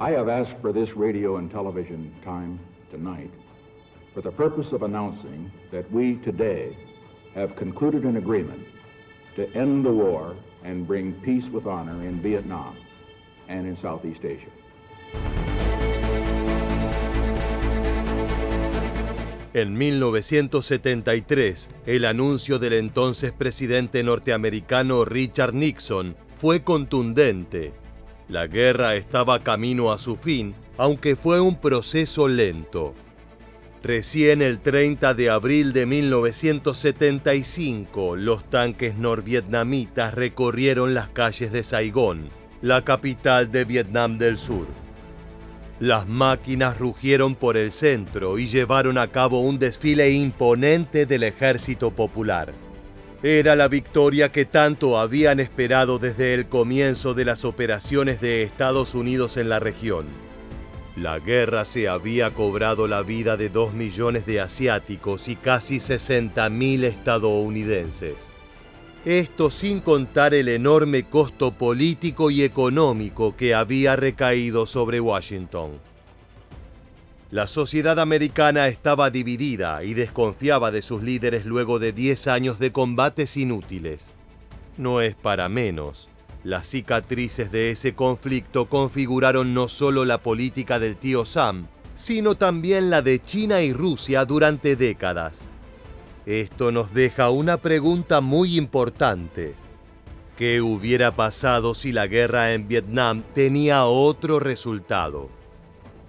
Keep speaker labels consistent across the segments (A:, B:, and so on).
A: I have asked for this radio and television time tonight for the purpose of announcing that we today have concluded an agreement to end the war and bring peace with honor in Vietnam and in Southeast Asia.
B: En 1973, el anuncio del entonces presidente norteamericano Richard Nixon fue contundente. La guerra estaba camino a su fin, aunque fue un proceso lento. Recién el 30 de abril de 1975, los tanques norvietnamitas recorrieron las calles de Saigón, la capital de Vietnam del Sur. Las máquinas rugieron por el centro y llevaron a cabo un desfile imponente del ejército popular. Era la victoria que tanto habían esperado desde el comienzo de las operaciones de Estados Unidos en la región. La guerra se había cobrado la vida de 2 millones de asiáticos y casi 60.000 estadounidenses. Esto sin contar el enorme costo político y económico que había recaído sobre Washington. La sociedad americana estaba dividida y desconfiaba de sus líderes luego de 10 años de combates inútiles. No es para menos. Las cicatrices de ese conflicto configuraron no solo la política del tío Sam, sino también la de China y Rusia durante décadas. Esto nos deja una pregunta muy importante. ¿Qué hubiera pasado si la guerra en Vietnam tenía otro resultado?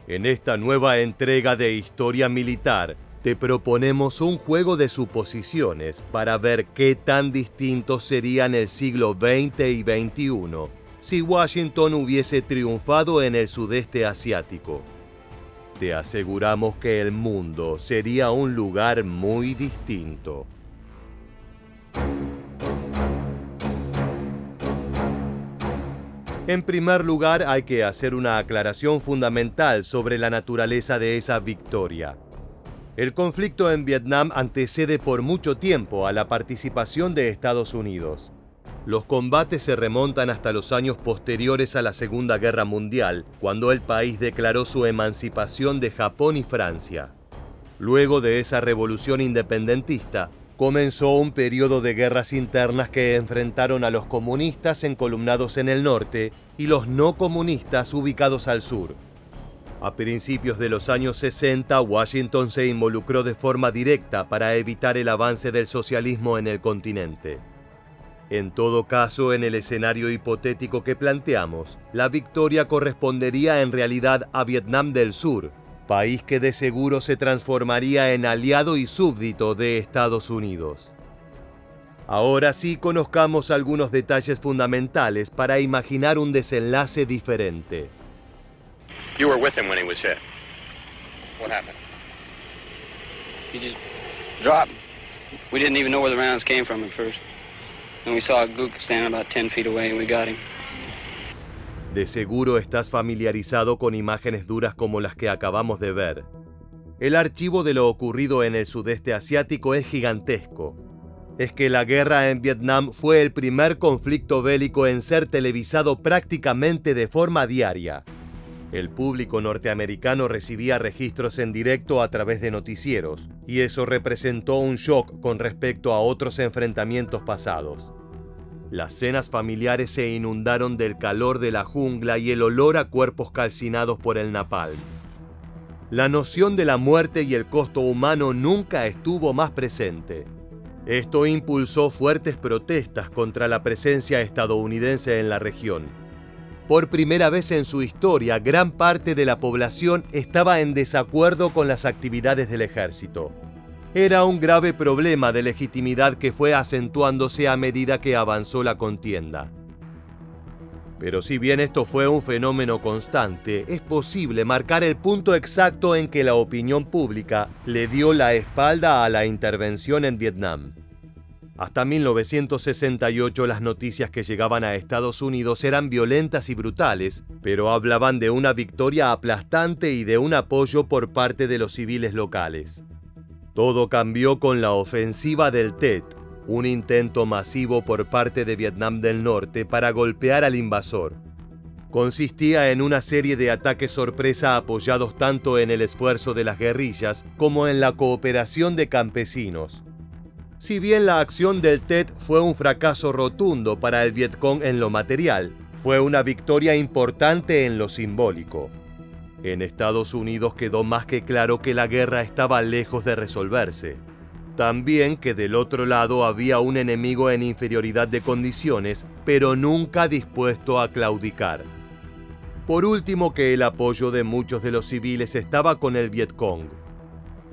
B: En esta nueva entrega de Historia Militar, te proponemos un juego de suposiciones para ver qué tan distintos serían el siglo XX y XXI si Washington hubiese triunfado en el sudeste asiático. Te aseguramos que el mundo sería un lugar muy distinto. En primer lugar, hay que hacer una aclaración fundamental sobre la naturaleza de esa victoria. El conflicto en Vietnam antecede por mucho tiempo a la participación de Estados Unidos. Los combates se remontan hasta los años posteriores a la Segunda Guerra Mundial, cuando el país declaró su emancipación de Japón y Francia. Luego de esa revolución independentista, comenzó un periodo de guerras internas que enfrentaron a los comunistas encolumnados en el norte y los no comunistas ubicados al sur. A principios de los años 60, Washington se involucró de forma directa para evitar el avance del socialismo en el continente. En todo caso, en el escenario hipotético que planteamos, la victoria correspondería en realidad a Vietnam del Sur, país que de seguro se transformaría en aliado y súbdito de Estados Unidos. Ahora sí conozcamos algunos detalles fundamentales para imaginar un desenlace diferente.
C: You were with him when he was hit. What happened?
D: He just dropped. We didn't even know where the rounds came from at first. And we saw a gook standing about 10 feet away and we got him.
B: De seguro estás familiarizado con imágenes duras como las que acabamos de ver. El archivo de lo ocurrido en el sudeste asiático es gigantesco. Es que la guerra en Vietnam fue el primer conflicto bélico en ser televisado prácticamente de forma diaria. El público norteamericano recibía registros en directo a través de noticieros, y eso representó un shock con respecto a otros enfrentamientos pasados. Las cenas familiares se inundaron del calor de la jungla y el olor a cuerpos calcinados por el napalm. La noción de la muerte y el costo humano nunca estuvo más presente. Esto impulsó fuertes protestas contra la presencia estadounidense en la región. Por primera vez en su historia, gran parte de la población estaba en desacuerdo con las actividades del ejército. Era un grave problema de legitimidad que fue acentuándose a medida que avanzó la contienda. Pero si bien esto fue un fenómeno constante, es posible marcar el punto exacto en que la opinión pública le dio la espalda a la intervención en Vietnam. Hasta 1968 las noticias que llegaban a Estados Unidos eran violentas y brutales, pero hablaban de una victoria aplastante y de un apoyo por parte de los civiles locales. Todo cambió con la ofensiva del Tet, un intento masivo por parte de Vietnam del Norte para golpear al invasor. consistía en una serie de ataques sorpresa apoyados tanto en el esfuerzo de las guerrillas como en la cooperación de campesinos. Si bien la acción del Tet fue un fracaso rotundo para el Vietcong en lo material, fue una victoria importante en lo simbólico. En Estados Unidos quedó más que claro que la guerra estaba lejos de resolverse. También que del otro lado había un enemigo en inferioridad de condiciones, pero nunca dispuesto a claudicar. Por último, que el apoyo de muchos de los civiles estaba con el Vietcong.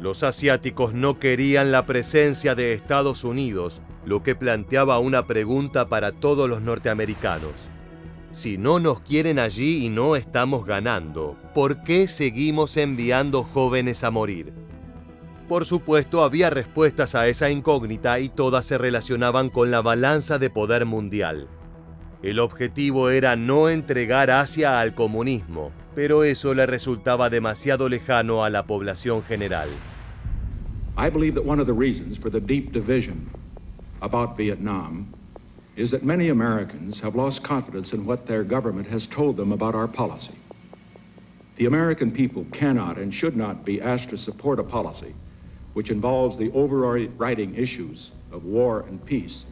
B: Los asiáticos no querían la presencia de Estados Unidos, lo que planteaba una pregunta para todos los norteamericanos. Si no nos quieren allí y no estamos ganando, ¿por qué seguimos enviando jóvenes a morir? Por supuesto, había respuestas a esa incógnita y todas se relacionaban con la balanza de poder mundial. El objetivo era no entregar Asia al comunismo, pero eso le resultaba demasiado lejano a la población general.
A: I believe that one of the reasons for the deep division about Vietnam is that many Americans have lost confidence in what their government has told them about our policy. The American people cannot and should not be asked to support a policy which involves the overriding issues of war and peace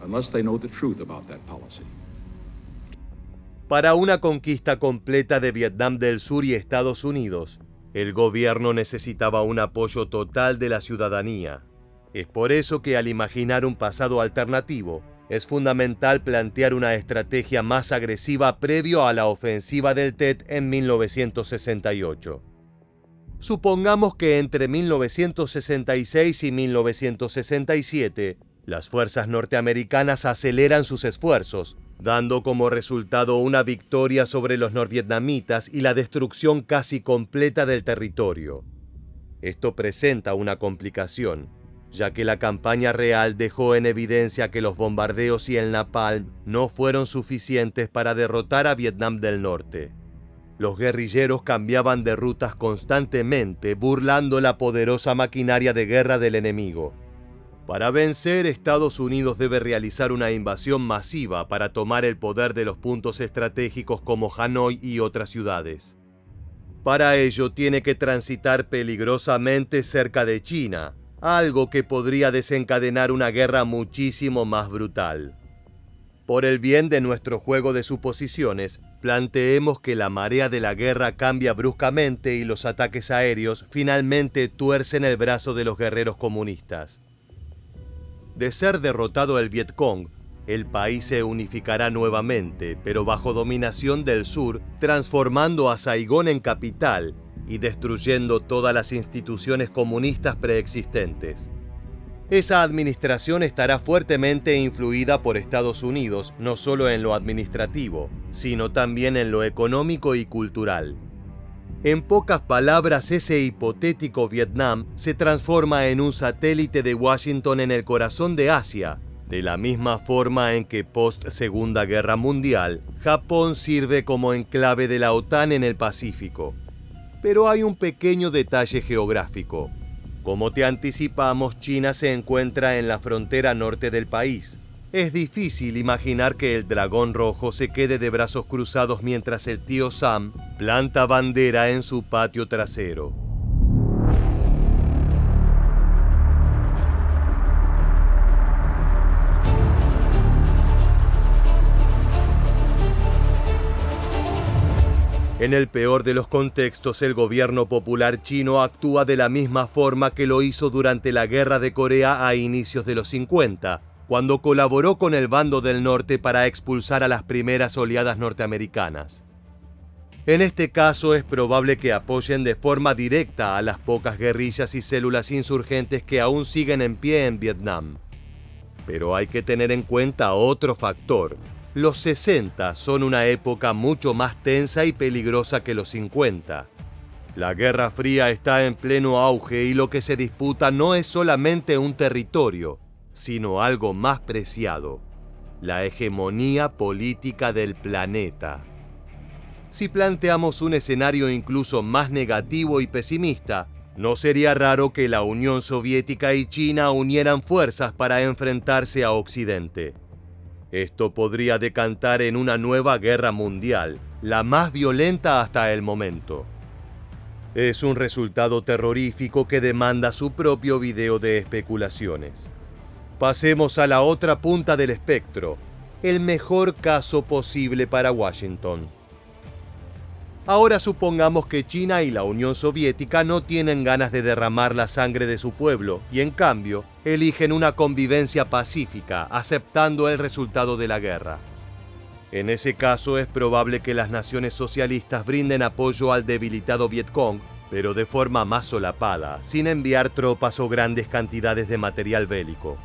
A: unless they know the truth about that policy.
B: Para una conquista completa de Vietnam del Sur y Estados Unidos, el gobierno necesitaba un apoyo total de la ciudadanía. Es por eso que al imaginar un pasado alternativo, es fundamental plantear una estrategia más agresiva previo a la ofensiva del Tet en 1968. Supongamos que entre 1966 y 1967, las fuerzas norteamericanas aceleran sus esfuerzos, dando como resultado una victoria sobre los norvietnamitas y la destrucción casi completa del territorio. Esto presenta una complicación, ya que la campaña real dejó en evidencia que los bombardeos y el napalm no fueron suficientes para derrotar a Vietnam del Norte. Los guerrilleros cambiaban de rutas constantemente, burlando la poderosa maquinaria de guerra del enemigo. Para vencer, Estados Unidos debe realizar una invasión masiva para tomar el poder de los puntos estratégicos como Hanoi y otras ciudades. Para ello tiene que transitar peligrosamente cerca de China, algo que podría desencadenar una guerra muchísimo más brutal. Por el bien de nuestro juego de suposiciones, planteemos que la marea de la guerra cambia bruscamente y los ataques aéreos finalmente tuercen el brazo de los guerreros comunistas. De ser derrotado el Vietcong, el país se unificará nuevamente, pero bajo dominación del sur, transformando a Saigón en capital y destruyendo todas las instituciones comunistas preexistentes. Esa administración estará fuertemente influida por Estados Unidos, no solo en lo administrativo, sino también en lo económico y cultural. En pocas palabras, ese hipotético Vietnam se transforma en un satélite de Washington en el corazón de Asia, de la misma forma en que post-Segunda Guerra Mundial, Japón sirve como enclave de la OTAN en el Pacífico. Pero hay un pequeño detalle geográfico. Como te anticipamos, China se encuentra en la frontera norte del país. Es difícil imaginar que el dragón rojo se quede de brazos cruzados mientras el tío Sam planta bandera en su patio trasero. En el peor de los contextos, el gobierno popular chino actúa de la misma forma que lo hizo durante la Guerra de Corea a inicios de los 50, cuando colaboró con el bando del norte para expulsar a las primeras oleadas norteamericanas. En este caso es probable que apoyen de forma directa a las pocas guerrillas y células insurgentes que aún siguen en pie en Vietnam. Pero hay que tener en cuenta otro factor. Los 60 son una época mucho más tensa y peligrosa que los 50. La Guerra Fría está en pleno auge y lo que se disputa no es solamente un territorio, sino algo más preciado: la hegemonía política del planeta. Si planteamos un escenario incluso más negativo y pesimista, no sería raro que la Unión Soviética y China unieran fuerzas para enfrentarse a Occidente. Esto podría decantar en una nueva guerra mundial, la más violenta hasta el momento. Es un resultado terrorífico que demanda su propio video de especulaciones. Pasemos a la otra punta del espectro, el mejor caso posible para Washington. Ahora supongamos que China y la Unión Soviética no tienen ganas de derramar la sangre de su pueblo y en cambio eligen una convivencia pacífica, aceptando el resultado de la guerra. En ese caso es probable que las naciones socialistas brinden apoyo al debilitado Vietcong, pero de forma más solapada, sin enviar tropas o grandes cantidades de material bélico.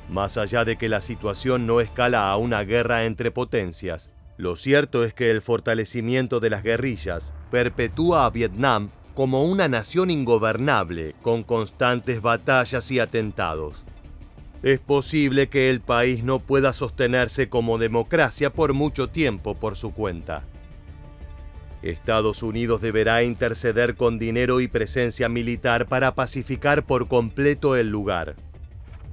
B: Más allá de que la situación no escala a una guerra entre potencias, lo cierto es que el fortalecimiento de las guerrillas perpetúa a Vietnam como una nación ingobernable, con constantes batallas y atentados. Es posible que el país no pueda sostenerse como democracia por mucho tiempo por su cuenta. Estados Unidos deberá interceder con dinero y presencia militar para pacificar por completo el lugar.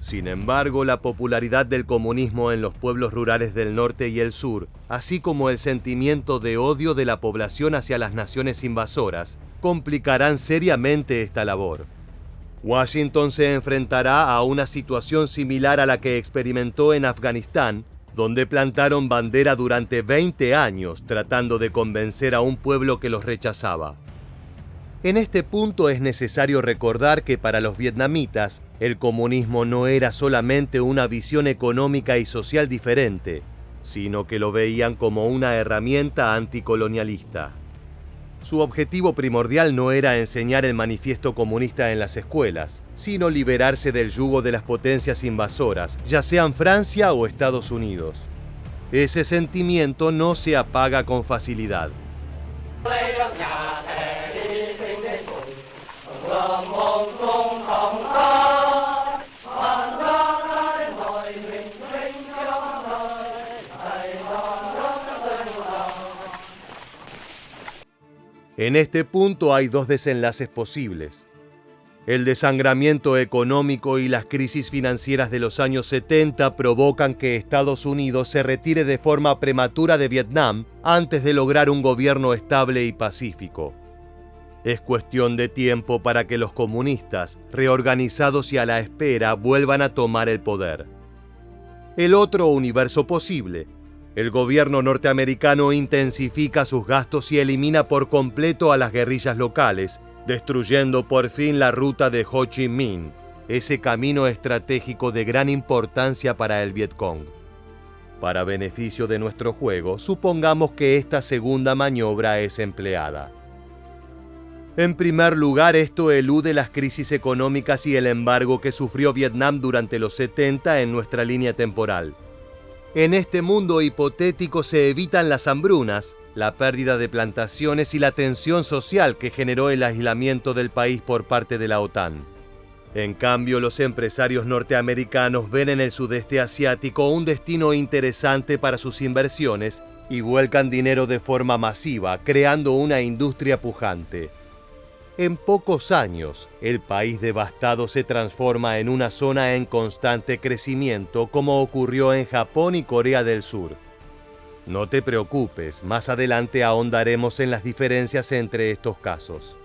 B: Sin embargo, la popularidad del comunismo en los pueblos rurales del norte y el sur, así como el sentimiento de odio de la población hacia las naciones invasoras, complicarán seriamente esta labor. Washington se enfrentará a una situación similar a la que experimentó en Afganistán, donde plantaron bandera durante 20 años tratando de convencer a un pueblo que los rechazaba. En este punto es necesario recordar que para los vietnamitas, el comunismo no era solamente una visión económica y social diferente, sino que lo veían como una herramienta anticolonialista. Su objetivo primordial no era enseñar el manifiesto comunista en las escuelas, sino liberarse del yugo de las potencias invasoras, ya sean Francia o Estados Unidos. Ese sentimiento no se apaga con facilidad. En este punto hay dos desenlaces posibles. El desangramiento económico y las crisis financieras de los años 70 provocan que Estados Unidos se retire de forma prematura de Vietnam antes de lograr un gobierno estable y pacífico. Es cuestión de tiempo para que los comunistas, reorganizados y a la espera, vuelvan a tomar el poder. El otro universo posible. El gobierno norteamericano intensifica sus gastos y elimina por completo a las guerrillas locales, destruyendo por fin la ruta de Ho Chi Minh, ese camino estratégico de gran importancia para el Vietcong. Para beneficio de nuestro juego, supongamos que esta segunda maniobra es empleada. En primer lugar, esto elude las crisis económicas y el embargo que sufrió Vietnam durante los 70 en nuestra línea temporal. En este mundo hipotético se evitan las hambrunas, la pérdida de plantaciones y la tensión social que generó el aislamiento del país por parte de la OTAN. En cambio, los empresarios norteamericanos ven en el sudeste asiático un destino interesante para sus inversiones y vuelcan dinero de forma masiva, creando una industria pujante. En pocos años, el país devastado se transforma en una zona en constante crecimiento, como ocurrió en Japón y Corea del Sur. No te preocupes, más adelante ahondaremos en las diferencias entre estos casos.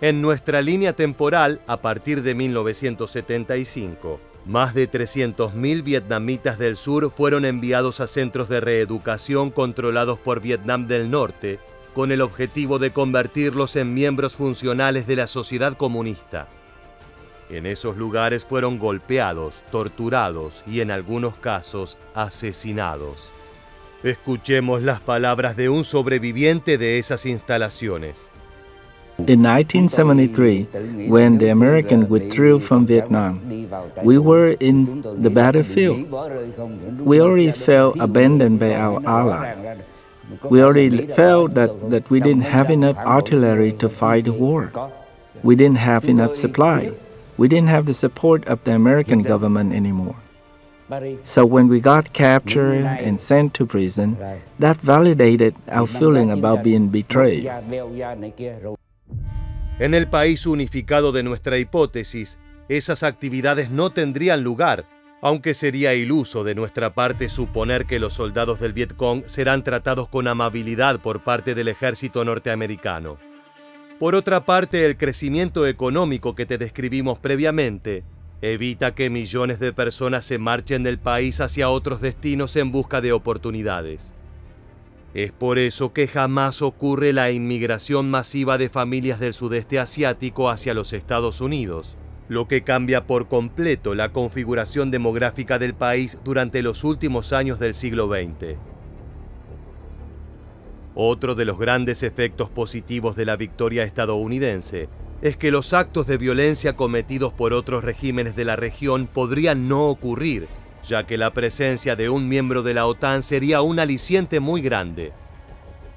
B: En nuestra línea temporal, a partir de 1975, más de 300.000 vietnamitas del sur fueron enviados a centros de reeducación controlados por Vietnam del Norte, con el objetivo de convertirlos en miembros funcionales de la sociedad comunista. En esos lugares fueron golpeados, torturados y en algunos casos asesinados. Escuchemos las palabras de un sobreviviente de esas instalaciones.
E: In 1973, when the Americans withdrew from Vietnam, we were in the battlefield. We already felt abandoned by our ally. We already felt that we didn't have enough artillery to fight the war. We didn't have enough supply. We didn't have the support of the American government anymore. So when we got captured and sent to prison, that validated our feeling about being betrayed.
B: En el país unificado de nuestra hipótesis, esas actividades no tendrían lugar, Aunque sería iluso de nuestra parte suponer que los soldados del Vietcong serán tratados con amabilidad por parte del ejército norteamericano. Por otra parte, el crecimiento económico que te describimos previamente evita que millones de personas se marchen del país hacia otros destinos en busca de oportunidades. Es por eso que jamás ocurre la inmigración masiva de familias del sudeste asiático hacia los Estados Unidos, lo que cambia por completo la configuración demográfica del país durante los últimos años del siglo XX. Otro de los grandes efectos positivos de la victoria estadounidense es que los actos de violencia cometidos por otros regímenes de la región podrían no ocurrir, ya que la presencia de un miembro de la OTAN sería un aliciente muy grande.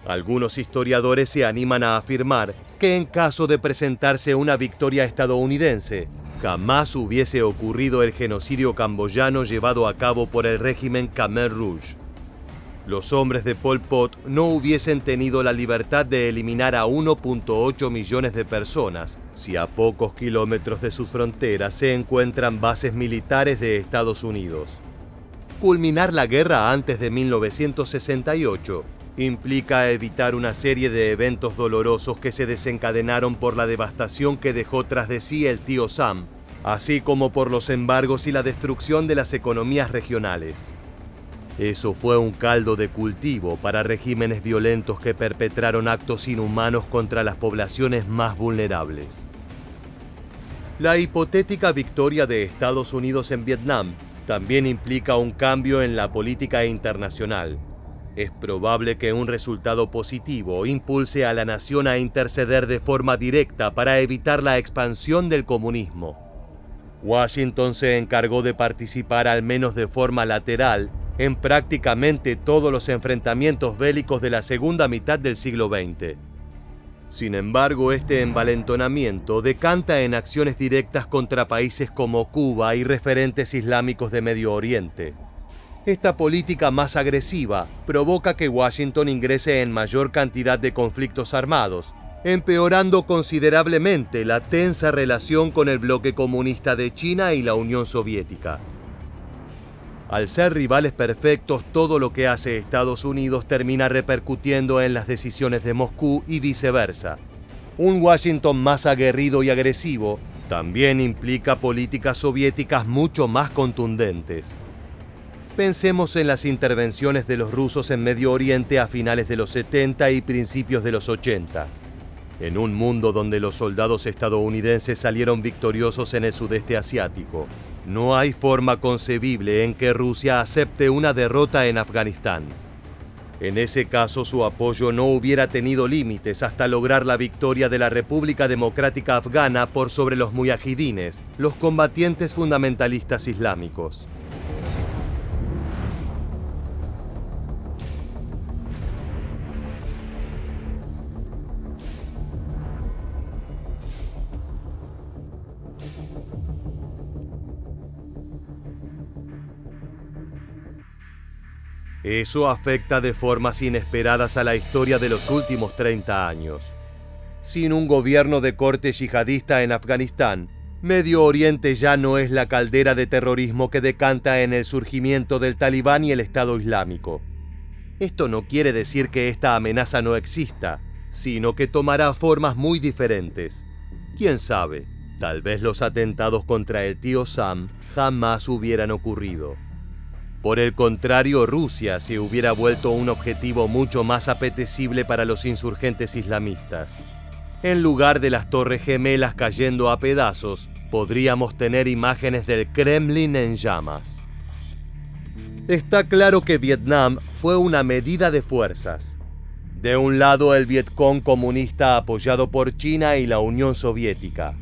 B: Algunos historiadores se animan a afirmar que en caso de presentarse una victoria estadounidense, jamás hubiese ocurrido el genocidio camboyano llevado a cabo por el régimen Khmer Rouge. Los hombres de Pol Pot no hubiesen tenido la libertad de eliminar a 1.8 millones de personas si a pocos kilómetros de sus fronteras se encuentran bases militares de Estados Unidos. Culminar la guerra antes de 1968 implica evitar una serie de eventos dolorosos que se desencadenaron por la devastación que dejó tras de sí el tío Sam, así como por los embargos y la destrucción de las economías regionales. Eso fue un caldo de cultivo para regímenes violentos que perpetraron actos inhumanos contra las poblaciones más vulnerables. La hipotética victoria de Estados Unidos en Vietnam también implica un cambio en la política internacional. Es probable que un resultado positivo impulse a la nación a interceder de forma directa para evitar la expansión del comunismo. Washington se encargó de participar al menos de forma lateral en prácticamente todos los enfrentamientos bélicos de la segunda mitad del siglo XX. Sin embargo, este envalentonamiento decanta en acciones directas contra países como Cuba y referentes islámicos de Medio Oriente. Esta política más agresiva provoca que Washington ingrese en mayor cantidad de conflictos armados, empeorando considerablemente la tensa relación con el bloque comunista de China y la Unión Soviética. Al ser rivales perfectos, todo lo que hace Estados Unidos termina repercutiendo en las decisiones de Moscú y viceversa. Un Washington más aguerrido y agresivo también implica políticas soviéticas mucho más contundentes. Pensemos en las intervenciones de los rusos en Medio Oriente a finales de los 70 y principios de los 80. En un mundo donde los soldados estadounidenses salieron victoriosos en el sudeste asiático, no hay forma concebible en que Rusia acepte una derrota en Afganistán. En ese caso, su apoyo no hubiera tenido límites hasta lograr la victoria de la República Democrática Afgana por sobre los mujahidines, los combatientes fundamentalistas islámicos. Eso afecta de formas inesperadas a la historia de los últimos 30 años. Sin un gobierno de corte yihadista en Afganistán, Medio Oriente ya no es la caldera de terrorismo que decanta en el surgimiento del Talibán y el Estado Islámico. Esto no quiere decir que esta amenaza no exista, sino que tomará formas muy diferentes. ¿Quién sabe? Tal vez los atentados contra el tío Sam jamás hubieran ocurrido. Por el contrario, Rusia se hubiera vuelto un objetivo mucho más apetecible para los insurgentes islamistas. En lugar de las Torres Gemelas cayendo a pedazos, podríamos tener imágenes del Kremlin en llamas. Está claro que Vietnam fue una medida de fuerzas. De un lado, el Vietcong comunista apoyado por China y la Unión Soviética.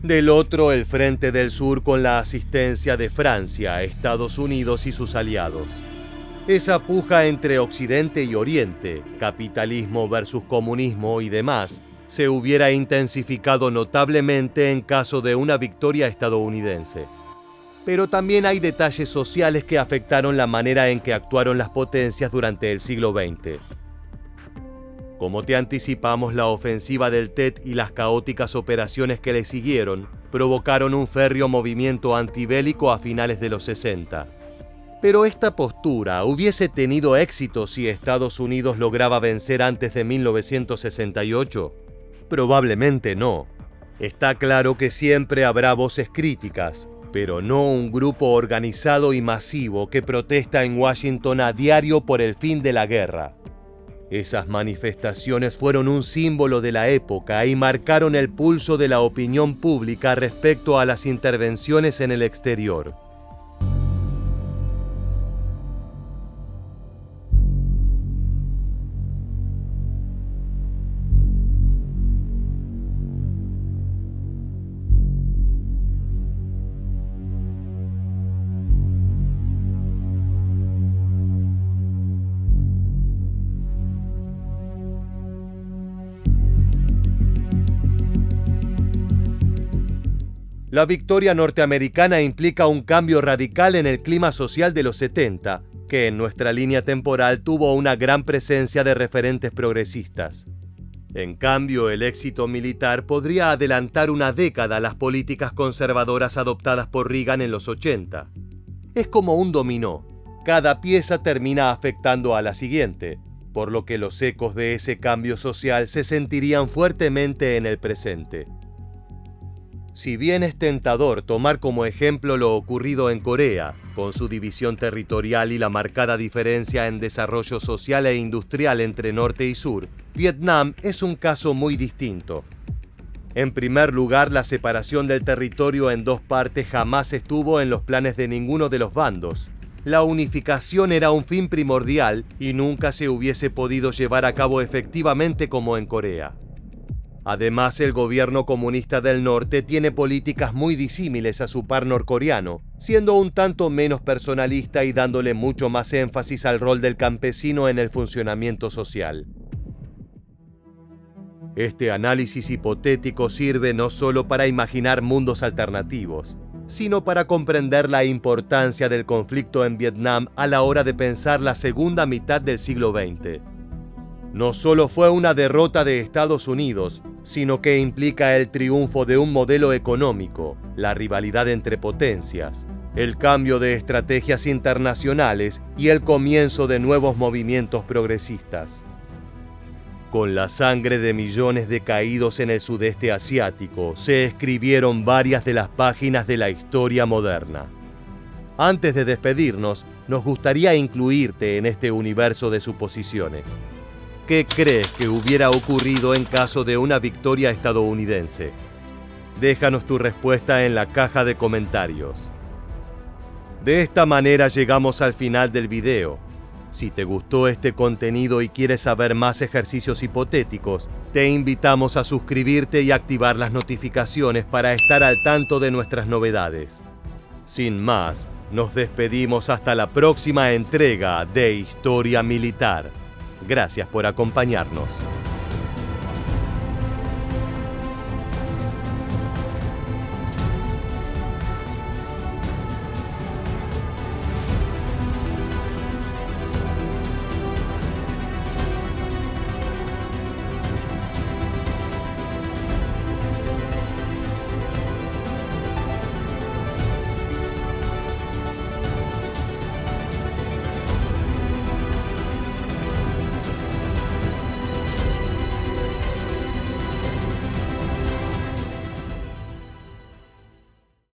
B: Del otro, el Frente del Sur con la asistencia de Francia, Estados Unidos y sus aliados. Esa puja entre Occidente y Oriente, capitalismo versus comunismo y demás, se hubiera intensificado notablemente en caso de una victoria estadounidense. Pero también hay detalles sociales que afectaron la manera en que actuaron las potencias durante el siglo XX. Como te anticipamos, la ofensiva del Tet y las caóticas operaciones que le siguieron provocaron un férreo movimiento antibélico a finales de los 60. Pero esta postura hubiese tenido éxito si Estados Unidos lograba vencer antes de 1968. Probablemente no. Está claro que siempre habrá voces críticas, pero no un grupo organizado y masivo que protesta en Washington a diario por el fin de la guerra. Esas manifestaciones fueron un símbolo de la época y marcaron el pulso de la opinión pública respecto a las intervenciones en el exterior. La victoria norteamericana implica un cambio radical en el clima social de los 70, que en nuestra línea temporal tuvo una gran presencia de referentes progresistas. En cambio, el éxito militar podría adelantar una década las políticas conservadoras adoptadas por Reagan en los 80. Es como un dominó. Cada pieza termina afectando a la siguiente, por lo que los ecos de ese cambio social se sentirían fuertemente en el presente. Si bien es tentador tomar como ejemplo lo ocurrido en Corea, con su división territorial y la marcada diferencia en desarrollo social e industrial entre norte y sur, Vietnam es un caso muy distinto. En primer lugar, la separación del territorio en dos partes jamás estuvo en los planes de ninguno de los bandos. La unificación era un fin primordial y nunca se hubiese podido llevar a cabo efectivamente como en Corea. Además, el gobierno comunista del norte tiene políticas muy disímiles a su par norcoreano, siendo un tanto menos personalista y dándole mucho más énfasis al rol del campesino en el funcionamiento social. Este análisis hipotético sirve no solo para imaginar mundos alternativos, sino para comprender la importancia del conflicto en Vietnam a la hora de pensar la segunda mitad del siglo XX. No solo fue una derrota de Estados Unidos, sino que implica el triunfo de un modelo económico, la rivalidad entre potencias, el cambio de estrategias internacionales y el comienzo de nuevos movimientos progresistas. Con la sangre de millones de caídos en el sudeste asiático, se escribieron varias de las páginas de la historia moderna. Antes de despedirnos, nos gustaría incluirte en este universo de suposiciones. ¿Qué crees que hubiera ocurrido en caso de una victoria estadounidense? Déjanos tu respuesta en la caja de comentarios. De esta manera llegamos al final del video. Si te gustó este contenido y quieres saber más ejercicios hipotéticos, te invitamos a suscribirte y activar las notificaciones para estar al tanto de nuestras novedades. Sin más, nos despedimos hasta la próxima entrega de Historia Militar. Gracias por acompañarnos.